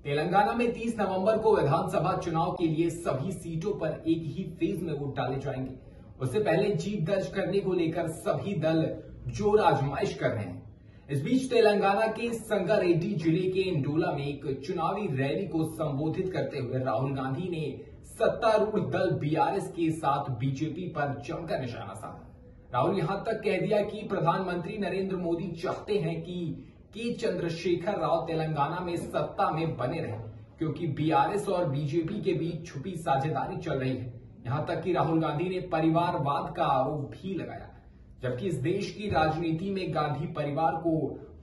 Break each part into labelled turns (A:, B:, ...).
A: तेलंगाना में 30 नवंबर को विधानसभा चुनाव के लिए सभी सीटों पर एक ही फेज में वोट डाले जाएंगे। उससे पहले जीत दर्ज करने को लेकर सभी दल जोर आजमाइश कर रहे हैं। इस बीच तेलंगाना के संगारेड्डी जिले के इंडोला में एक चुनावी रैली को संबोधित करते हुए राहुल गांधी ने सत्तारूढ़ दल बीआरएस के साथ बीजेपी पर जमकर निशाना साधा। राहुल यहां तक कह दिया कि प्रधानमंत्री नरेंद्र मोदी चाहते हैं कि के चंद्रशेखर राव तेलंगाना में सत्ता में बने रहे, क्योंकि बीआरएस और बीजेपी के बीच छुपी साझेदारी चल रही है। यहां तक कि राहुल गांधी ने परिवारवाद का आरोप भी लगाया, जबकि इस देश की राजनीति में गांधी परिवार को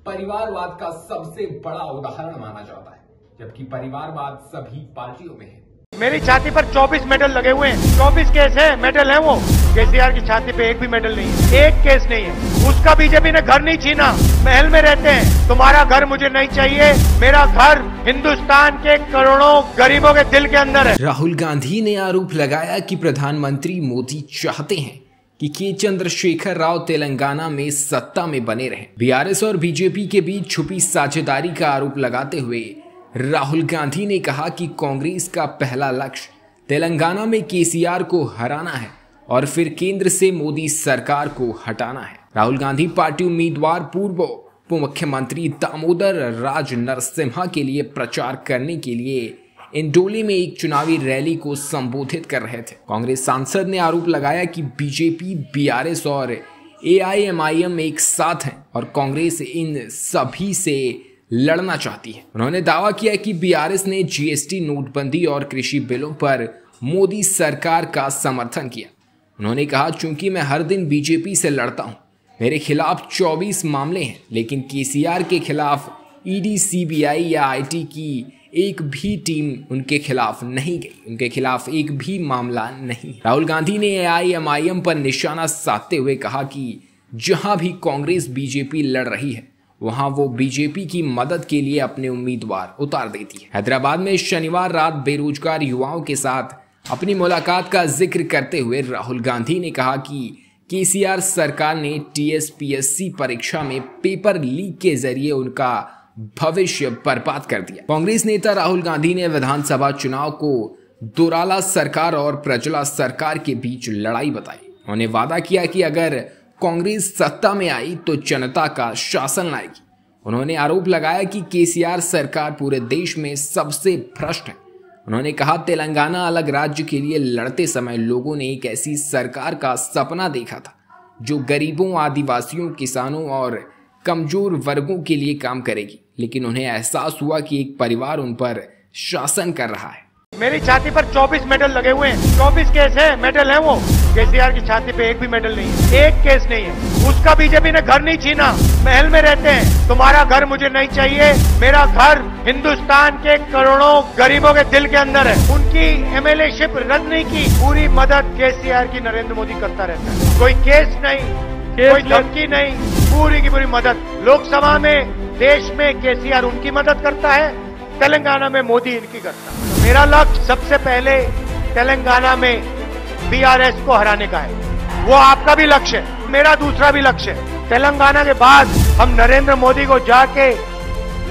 A: परिवारवाद का सबसे बड़ा उदाहरण माना जाता है, जबकि परिवारवाद सभी पार्टियों में है।
B: मेरी छाती पर 24 मेडल लगे हुए हैं, 24 केस है, मेडल है। वो केसीआर की छाती पे एक भी मेडल नहीं है, एक केस नहीं है। उसका बीजेपी ने घर नहीं छीना, महल में रहते हैं। तुम्हारा घर मुझे नहीं चाहिए, मेरा घर हिंदुस्तान के करोड़ों गरीबों के दिल के अंदर है।
C: राहुल गांधी ने आरोप लगाया कि प्रधानमंत्री मोदी चाहते हैं कि के चंद्रशेखर राव तेलंगाना में सत्ता में बने रहें। बीआरएस और बीजेपी के बीच छुपी साझेदारी का आरोप लगाते हुए राहुल गांधी ने कहा कि कांग्रेस का पहला लक्ष्य तेलंगाना में केसीआर को हराना है और फिर केंद्र से मोदी सरकार को हटाना है। राहुल गांधी पार्टी उम्मीदवार पूर्व उप मुख्यमंत्री दामोदर राज नरसिम्हा के लिए प्रचार करने के लिए इंडोले में एक चुनावी रैली को संबोधित कर रहे थे। कांग्रेस सांसद ने आरोप लगाया कि बीजेपी, बीआरएस और एआईएमआईएम एक साथ हैं और कांग्रेस इन सभी से लड़ना चाहती है। उन्होंने दावा किया कि बीआरएस ने जीएसटी, नोटबंदी और कृषि बिलों पर मोदी सरकार का समर्थन किया। उन्होंने कहा, चूंकि मैं हर दिन बीजेपी से लड़ता हूं, मेरे खिलाफ 24 मामले हैं, लेकिन केसीआर के खिलाफ ईडी, सीबीआई या आईटी की एक भी टीम उनके खिलाफ नहीं गई, उनके खिलाफ एक भी मामला नहीं। राहुल गांधी ने एआईएमआईएम पर निशाना साधते हुए कहा कि जहां भी कांग्रेस बीजेपी लड़ रही है, वहां वो बीजेपी की मदद के लिए अपने उम्मीदवार उतार देती है। हैदराबाद में शनिवार रात बेरोजगार युवाओं के साथ अपनी मुलाकात का जिक्र करते हुए राहुल गांधी ने कहा कि केसीआर सरकार ने टीएसपीएससी परीक्षा में पेपर लीक के जरिए उनका भविष्य बर्बाद कर दिया। कांग्रेस नेता राहुल गांधी ने विधानसभा चुनाव को दोराला सरकार और प्रजला सरकार के बीच लड़ाई बताई। उन्होंने वादा किया कि अगर कांग्रेस सत्ता में आई तो जनता का शासन लाएगी। उन्होंने आरोप लगाया कि केसीआर सरकार पूरे देश में सबसे भ्रष्ट है। उन्होंने कहा, तेलंगाना अलग राज्य के लिए लड़ते समय लोगों ने एक ऐसी सरकार का सपना देखा था जो गरीबों, आदिवासियों, किसानों और कमजोर वर्गों के लिए काम करेगी, लेकिन उन्हें एहसास हुआ कि एक परिवार उन पर शासन कर रहा है।
B: मेरी छाती पर 24 मेडल लगे हुए हैं, 24 केस है, मेडल है। वो केसीआर की छाती पे एक भी मेडल नहीं है, एक केस नहीं है। उसका बीजेपी ने घर नहीं छीना, महल में रहते हैं। तुम्हारा घर मुझे नहीं चाहिए, मेरा घर हिंदुस्तान के करोड़ों गरीबों के दिल के अंदर है। उनकी एमएलएशिप रद्द नहीं की, पूरी मदद केसीआर की नरेंद्र मोदी करता रहता है। कोई केस नहीं, कोई धमकी नहीं, पूरी की पूरी मदद। लोकसभा में देश में केसीआर उनकी मदद करता है, तेलंगाना में मोदी इनकी करता है। मेरा लक्ष्य सबसे पहले तेलंगाना में बीआरएस को हराने का है, वो आपका भी लक्ष्य है, मेरा दूसरा भी लक्ष्य है। तेलंगाना के बाद हम नरेंद्र मोदी को जाके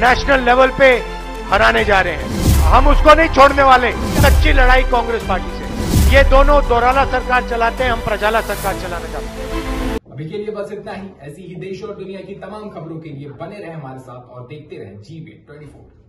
B: नेशनल लेवल पे हराने जा रहे हैं। हम उसको नहीं छोड़ने वाले। सच्ची लड़ाई कांग्रेस पार्टी से। ये दोनों दोराला सरकार चलाते हैं, हम प्रजाला सरकार चलाना चाहते हैं।
A: अभी के लिए बस इतना ही। ऐसी ही देश और दुनिया की तमाम खबरों के लिए बने रहे हमारे साथ और देखते रहे GBIT 24।